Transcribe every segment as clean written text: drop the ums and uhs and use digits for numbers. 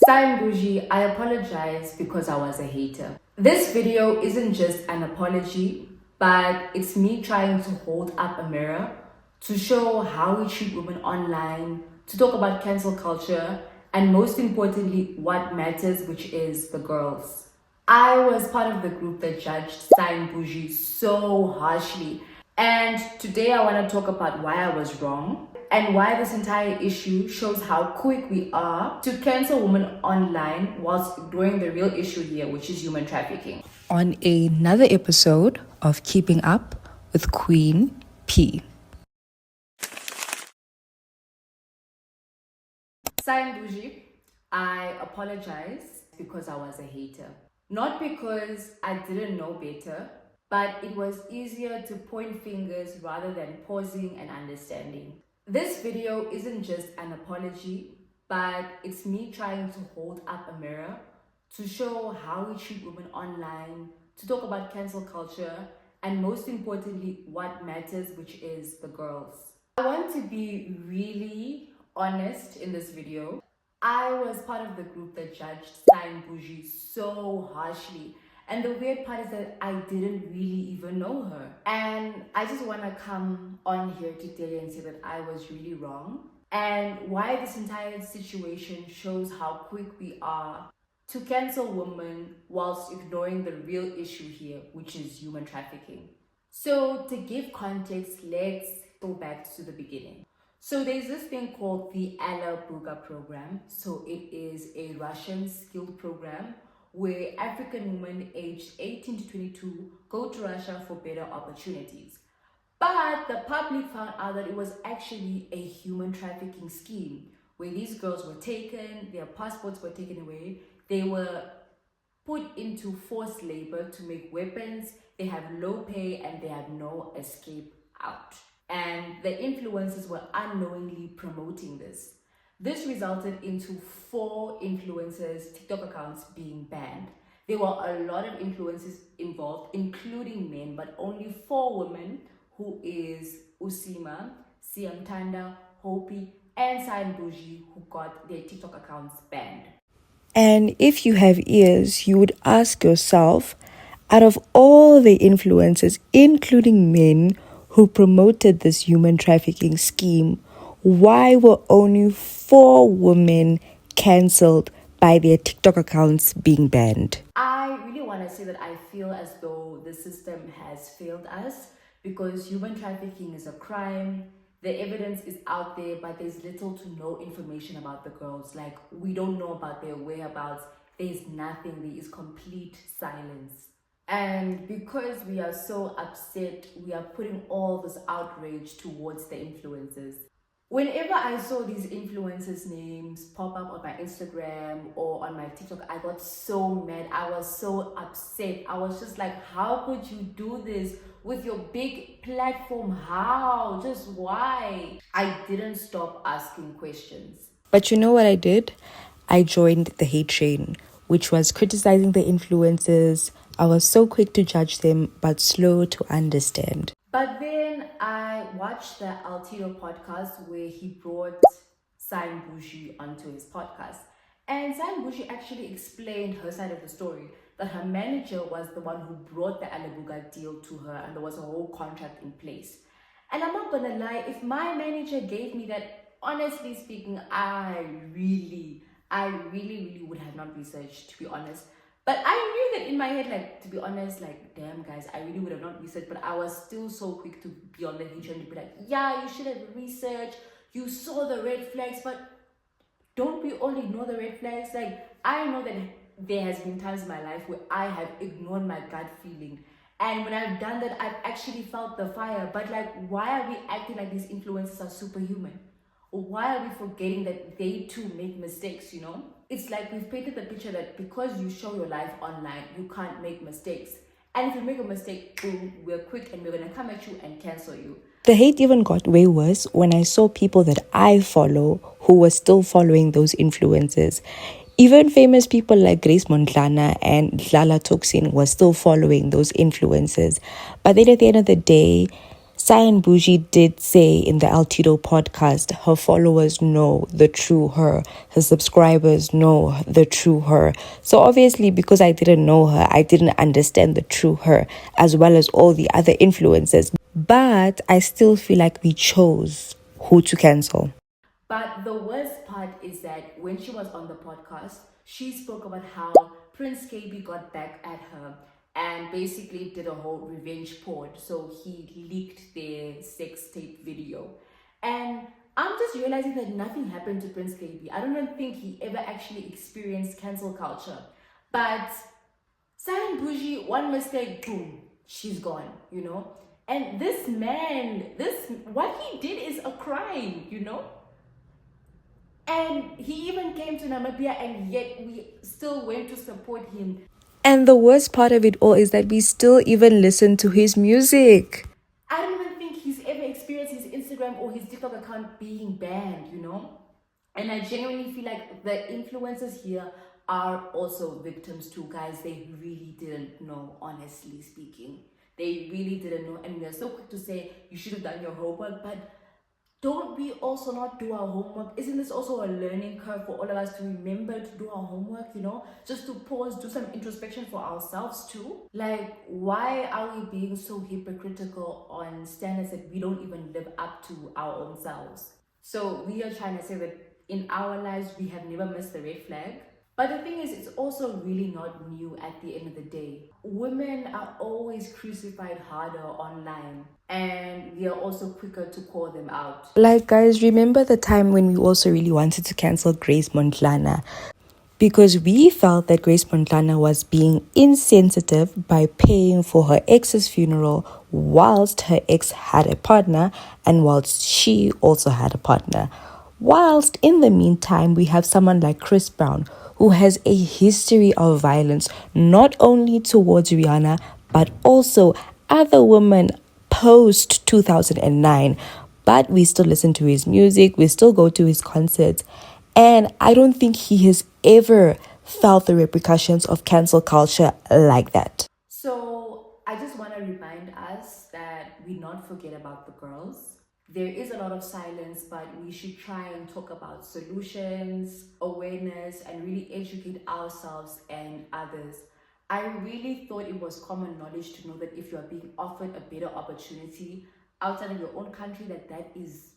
Cyan Boujee, I apologize because I was a hater. This video isn't just an apology, but it's me trying to hold up a mirror to show how we treat women online, to talk about cancel culture, and most importantly, what matters, which is the girls. I was part of the group that judged Cyan Boujee so harshly, and today I want to talk about why I was wrong and why this entire issue shows how quick we are to cancel women online whilst ignoring the real issue here, which is human trafficking. On another episode of Keeping Up with Queen P. Cyan Boujee, I apologize because I was a hater. Not because I didn't know better, but it was easier to point fingers rather than pausing and understanding. This video isn't just an apology, but it's me trying to hold up a mirror to show how we treat women online, to talk about cancel culture, and most importantly, what matters, which is the girls. I want to be really honest in this video. I was part of the group that judged Cyan Boujee so harshly. And the weird part is that I didn't really even know her. And I just want to come on here today and say that I was really wrong. And why this entire situation shows how quick we are to cancel women whilst ignoring the real issue here, which is human trafficking. So to give context, let's go back to the beginning. So there's this thing called the Buga program. So it is a Russian skilled program where African women aged 18 to 22 go to Russia for better opportunities. But the public found out that it was actually a human trafficking scheme where these girls were taken, their passports were taken away, they were put into forced labor to make weapons, they have low pay and they have no escape out. And the influencers were unknowingly promoting this. This resulted into 4 influencers' TikTok accounts being banned. There were a lot of influencers involved, including men, but only 4 women, who is Usima, Siamtanda, Hopi, and Cyan Boujee, who got their TikTok accounts banned. And if you have ears, you would ask yourself, out of all the influencers, including men, who promoted this human trafficking scheme, why were only 4 women cancelled by their TikTok accounts being banned? I really want to say that I feel as though the system has failed us because human trafficking is a crime. The evidence is out there, but there's little to no information about the girls. Like, we don't know about their whereabouts. There's nothing. There is complete silence. And because we are so upset, we are putting all this outrage towards the influencers. Whenever I saw these influencers' names pop up on my Instagram or on my TikTok, I got so mad. I was so upset. I was just like, how could you do this with your big platform? How? Just why? I didn't stop asking questions. But you know what I did? I joined the hate train, which was criticizing the influencers. I was so quick to judge them, but slow to understand. But then I watched the Altino podcast where he brought Cyan Boujee onto his podcast. And Cyan Boujee actually explained her side of the story, that her manager was the one who brought the Alabuga deal to her and there was a whole contract in place. And I'm not gonna lie, if my manager gave me that, honestly speaking, I really would have not researched, to be honest. But I knew that in my head, like, to be honest, like, damn guys, I really would have not researched, but I was still so quick to be on the heat and to be like, yeah, you should have researched, you saw the red flags, but don't we all ignore the red flags? Like, I know that there has been times in my life where I have ignored my gut feeling. And when I've done that, I've actually felt the fire. But like, why are we acting like these influencers are superhuman? Or why are we forgetting that they too make mistakes, you know? It's like we've painted the picture that because you show your life online, you can't make mistakes. And if you make a mistake, boom, we're quick and we're gonna come at you and cancel you. The hate even got way worse when I saw people that I follow who were still following those influencers. Even famous people like Grace Mondlana and Lala Toxin were still following those influencers. But then at the end of the day, Cyan Boujee did say in the Altito podcast, her followers know the true her subscribers know the true her. So obviously, because I didn't know her, I didn't understand the true her as well as all the other influences. But I still feel like we chose who to cancel. But the worst part is that when she was on the podcast, she spoke about how Prince KB got back at her and basically did a whole revenge porn. So he leaked their sex tape video. And I'm just realizing that nothing happened to Prince KB. I don't even think he ever actually experienced cancel culture. But Cyan Boujee, one mistake, boom, she's gone, you know? And this man, what he did is a crime, you know? And he even came to Namibia, and yet we still went to support him. And the worst part of it all is that we still even listen to his music. I don't even think he's ever experienced his Instagram or his TikTok account being banned, you know? And I genuinely feel like the influencers here are also victims too, guys. They really didn't know, honestly speaking. They really didn't know. And we are so quick to say you should have done your homework, but don't we also not do our homework? Isn't this also a learning curve for all of us to remember to do our homework, you know? Just to pause, do some introspection for ourselves too. Like, why are we being so hypocritical on standards that we don't even live up to our own selves? So we are trying to say that in our lives, we have never missed the red flag. But the thing is, it's also really not new at the end of the day. Women are always crucified harder online, and we are also quicker to call them out. Like, guys, remember the time when we also really wanted to cancel Grace Montlana? Because we felt that Grace Montlana was being insensitive by paying for her ex's funeral whilst her ex had a partner and whilst she also had a partner. Whilst in the meantime, we have someone like Chris Brown, who has a history of violence, not only towards Rihanna, but also other women post 2009. But we still listen to his music, we still go to his concerts. And I don't think he has ever felt the repercussions of cancel culture like that. So I just want to remind us that we not forget about the girls. There is a lot of silence, but we should try and talk about solutions, awareness, and really educate ourselves and others. I really thought it was common knowledge to know that if you are being offered a better opportunity outside of your own country, that is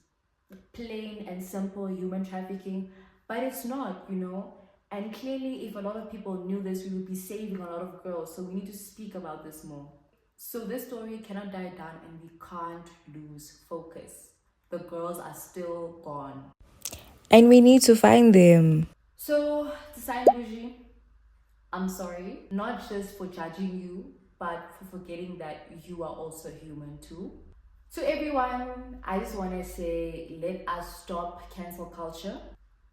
plain and simple human trafficking, but it's not, you know. And clearly, if a lot of people knew this, we would be saving a lot of girls. So we need to speak about this more. So this story cannot die down, and we can't lose focus. The girls are still gone. And we need to find them. So, to Cyan Boujee, I'm sorry, not just for judging you, but for forgetting that you are also human too. To everyone, I just want to say, let us stop cancel culture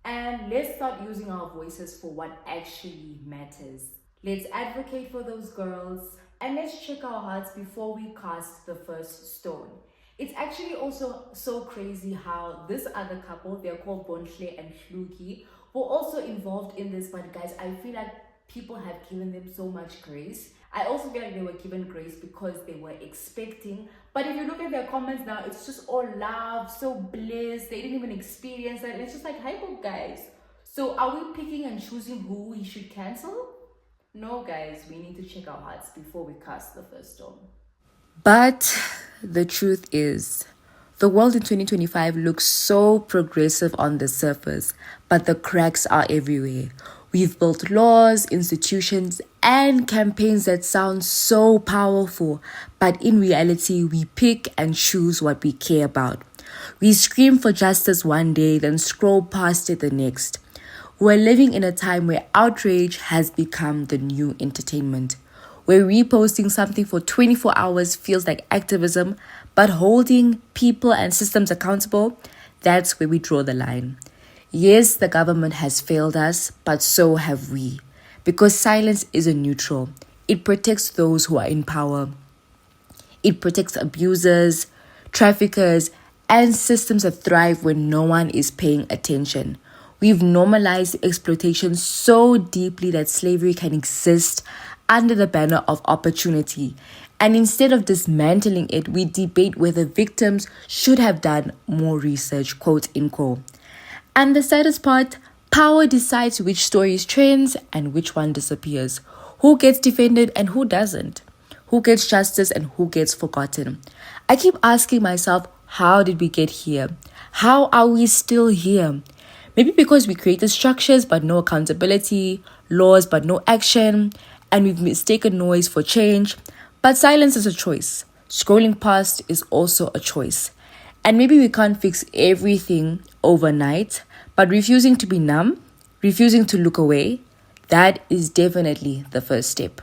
and let's start using our voices for what actually matters. Let's advocate for those girls and let's check our hearts before we cast the first stone. It's actually also so crazy how this other couple, they're called Bonhle and Hluki, were also involved in this. But guys, I feel like people have given them so much grace. I also feel like they were given grace because they were expecting. But if you look at their comments now, it's just all love, so bliss. They didn't even experience that. And it's just like, hypo, guys. So are we picking and choosing who we should cancel? No, guys, we need to check our hearts before we cast the first stone. But the truth is, the world in 2025 looks so progressive on the surface, but the cracks are everywhere. We've built laws, institutions, and campaigns that sound so powerful, but in reality, we pick and choose what we care about. We scream for justice one day, then scroll past it the next. We're living in a time where outrage has become the new entertainment, where reposting something for 24 hours feels like activism, but holding people and systems accountable, that's where we draw the line. Yes, the government has failed us, but so have we. Because silence isn't neutral. It protects those who are in power. It protects abusers, traffickers, and systems that thrive when no one is paying attention. We've normalized exploitation so deeply that slavery can exist under the banner of opportunity. And instead of dismantling it, we debate whether victims should have done more research, quote unquote. And the saddest part, power decides which stories trends and which one disappears. Who gets defended and who doesn't? Who gets justice and who gets forgotten? I keep asking myself, how did we get here? How are we still here? Maybe because we created structures but no accountability, laws but no action, and we've mistaken noise for change. But silence is a choice. Scrolling past is also a choice. And maybe we can't fix everything overnight, but refusing to be numb, refusing to look away, that is definitely the first step.